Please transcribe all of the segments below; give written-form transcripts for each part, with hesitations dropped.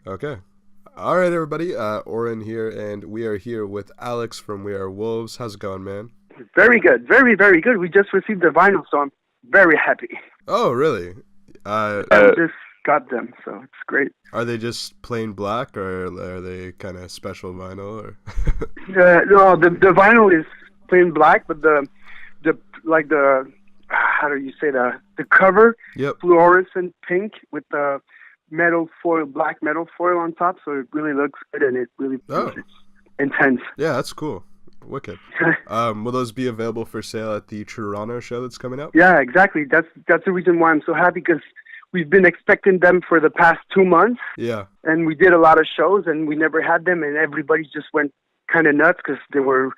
Okay. All right, everybody. Oren here, and we are here with Alex from We Are Wolves. How's it going, man? Very good. Very, very good. We just received the vinyl, so I'm very happy. Oh, really? Uh, Yeah, we just got them, so it's great. are they just plain black, or are they kind of special vinyl? Or No, the vinyl is plain black, but the like the how do you say the cover Yep. fluorescent pink with the metal foil, black metal foil on top, so it really looks good and it really feels Oh, it's intense. yeah, that's cool. Wicked. Will those be available for sale at the Toronto show that's coming up? Yeah, exactly. That's the reason why I'm so happy because we've been expecting them for the past 2 months. Yeah. And we did a lot of shows and we never had them and everybody just went kind of nuts because they were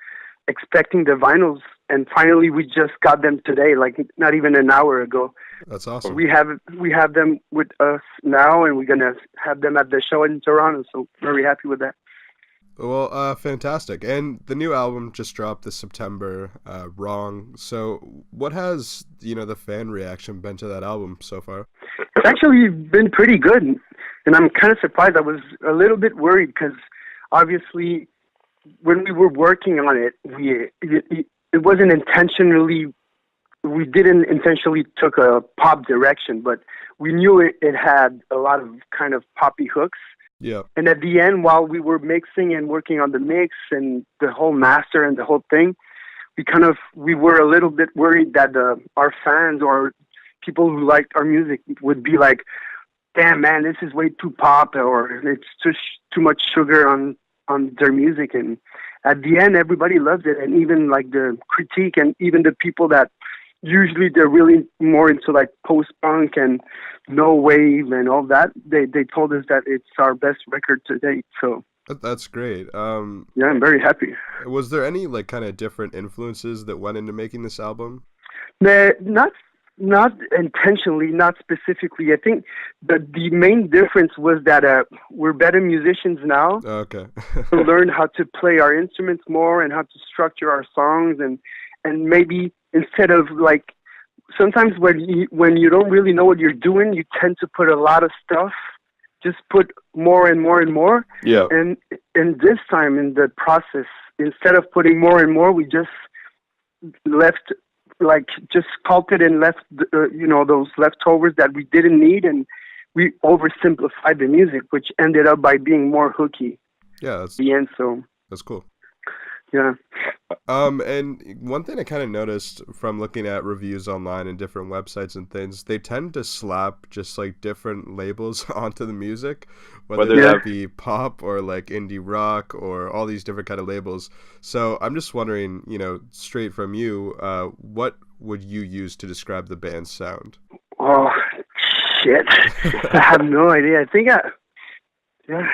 expecting the vinyls and finally we just got them today, like not even an hour ago. That's awesome. We have them with us now and we're gonna have them at the show in Toronto, so very happy with that. Well, fantastic. And the new album just dropped this September, Wrong. So, what has, the fan reaction been to that album so far? It's actually been pretty good and I'm kind of surprised. I was a little bit worried because obviously when we were working on it, it wasn't intentionally. We didn't intentionally took a pop direction, but we knew it had a lot of kind of poppy hooks. Yeah. And at the end, while we were mixing and working on the mix and the whole master and the whole thing, we were a little bit worried that our fans or people who liked our music would be like, "Damn man, this is way too pop," or "It's just too much sugar on their music." And at the end, everybody loved it, and even like the critique and even the people that usually they're really more into like post punk and no wave and all that, they told us that it's our best record to date. So That's great. yeah, I'm very happy. Was there any like kind of different influences that went into making this album? Not intentionally, not specifically. I think the main difference was that we're better musicians now. Okay. To learn how to play our instruments more and how to structure our songs and maybe instead of like sometimes when you don't really know what you're doing, you tend to put a lot of stuff, just put more and more and more. Yeah. And this time in the process, instead of putting more and more, we just left like just sculpted and left those leftovers that we didn't need, and we oversimplified the music, which ended up by being more hooky Yeah, at the end. So that's cool. yeah. And one thing I kind of noticed from looking at reviews online and different websites and things, they tend to slap just like different labels onto the music, whether Yeah. that be pop or like indie rock or all these different kind of labels. So I'm just wondering, straight from you, what would you use to describe the band's sound? Oh shit! I have no idea. Yeah.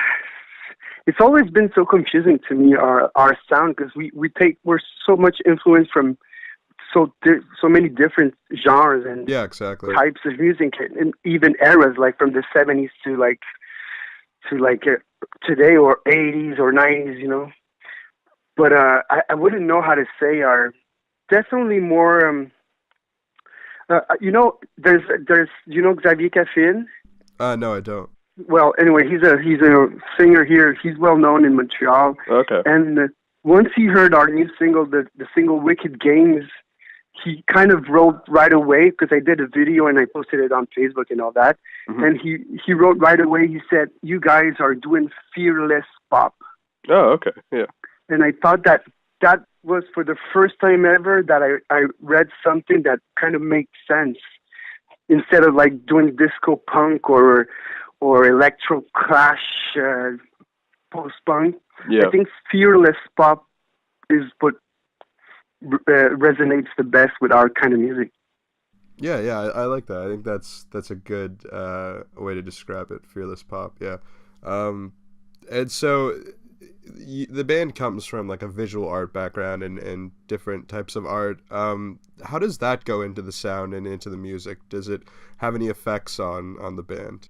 It's always been so confusing to me our sound because we're so much influenced from so many different genres and Yeah, exactly. types of music and even eras like from the 70s to today or 80s or 90s, but I wouldn't know how to say are definitely more there's Xavier Caffin. No, I don't. Well, anyway, he's a singer here. He's well known in Montreal. Okay. And once he heard our new single, the single "Wicked Games," he kind of wrote right away because I did a video and I posted it on Facebook and all that. Mhm. And he wrote right away. He said, "You guys are doing fearless pop." Oh, okay. Yeah. And I thought that was for the first time ever that I read something that kind of makes sense instead of like doing disco punk or electro clash post punk. Yeah. I think fearless pop is what resonates the best with our kind of music. Yeah, yeah, I like that. I think that's a good way to describe it. Fearless pop, yeah. Um, and so the band comes from like a visual art background and different types of art. How does that go into the sound and into the music? Does it have any effects on the band?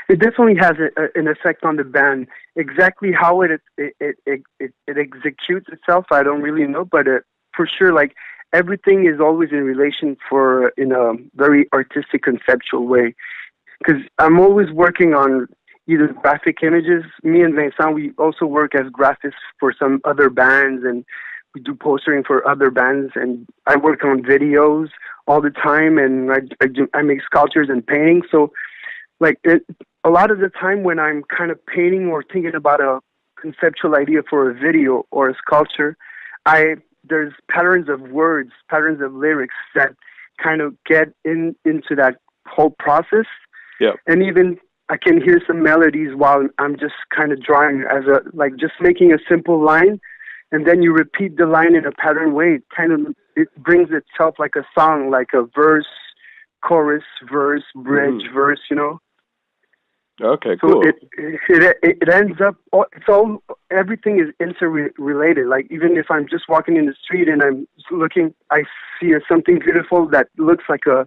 It definitely has an effect on the band. Exactly how it executes itself, I don't really know, but for sure, like everything is always in relation in a very artistic, conceptual way. Because I'm always working on either graphic images. Me and Vincent, we also work as graphics for some other bands, and we do postering for other bands. And I work on videos all the time, and I make sculptures and paintings. So, like, a lot of the time when I'm kind of painting or thinking about a conceptual idea for a video or a sculpture, there's patterns of words, patterns of lyrics that kind of get into that whole process. Yeah. And even I can hear some melodies while I'm just kind of drawing just making a simple line, and then you repeat the line in a pattern way. It brings itself like a song, like a verse, chorus, verse, bridge, verse, Okay, so cool. it ends up, everything is interrelated. Like, even if I'm just walking in the street and I'm looking, I see something beautiful that looks like a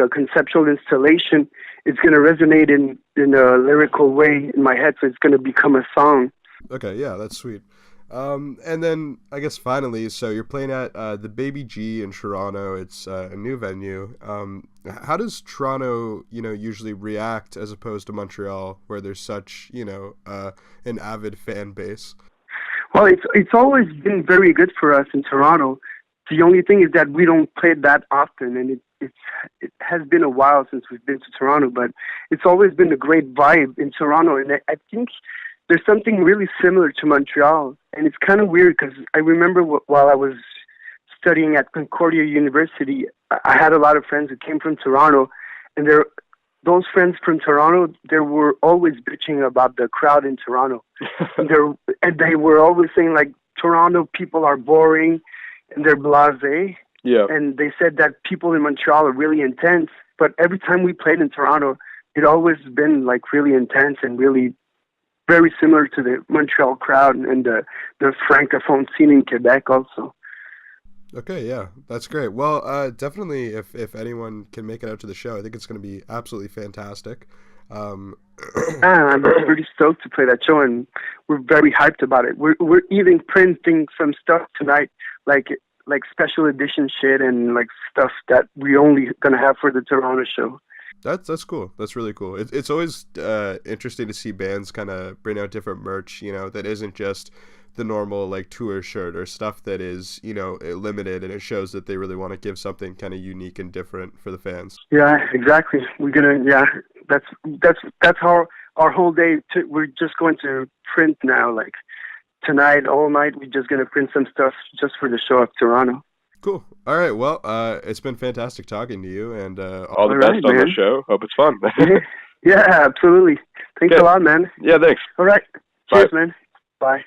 conceptual installation, it's going to resonate in a lyrical way in my head, so it's going to become a song. Okay, yeah, that's sweet. And then I guess finally, so you're playing at the Baby G in Toronto. It's a new venue. How does Toronto, usually react as opposed to Montreal, where there's such, an avid fan base? Well, it's always been very good for us in Toronto. The only thing is that we don't play that often, and it has been a while since we've been to Toronto, but it's always been a great vibe in Toronto, and I think there's something really similar to Montreal, and it's kind of weird because I remember while I was studying at Concordia University, I had a lot of friends who came from Toronto, and those friends from Toronto, they were always bitching about the crowd in Toronto, and they were always saying, like, Toronto people are boring and they're blasé. Yeah. And they said that people in Montreal are really intense, but every time we played in Toronto, it always been like really intense and really very similar to the Montreal crowd and the francophone scene in Quebec also. Okay, yeah, that's great. Well, definitely if anyone can make it out to the show, I think it's going to be absolutely fantastic. I'm pretty stoked to play that show, and we're very hyped about it. We're even printing some stuff tonight, like special edition shit and like stuff that we only gonna have for the Toronto show. That's cool. That's really cool. It's always interesting to see bands kind of bring out different merch, that isn't just the normal like tour shirt or stuff that is, limited, and it shows that they really want to give something kind of unique and different for the fans. Yeah, exactly. That's how our whole day, we're just going to print now, like tonight, all night, we're just going to print some stuff just for the show of Toronto. Cool. All right. Well, it's been fantastic talking to you, and all the best on the show. Hope it's fun. Yeah, absolutely. Thanks a lot, man. Yeah, thanks. All right. Cheers, man. Bye.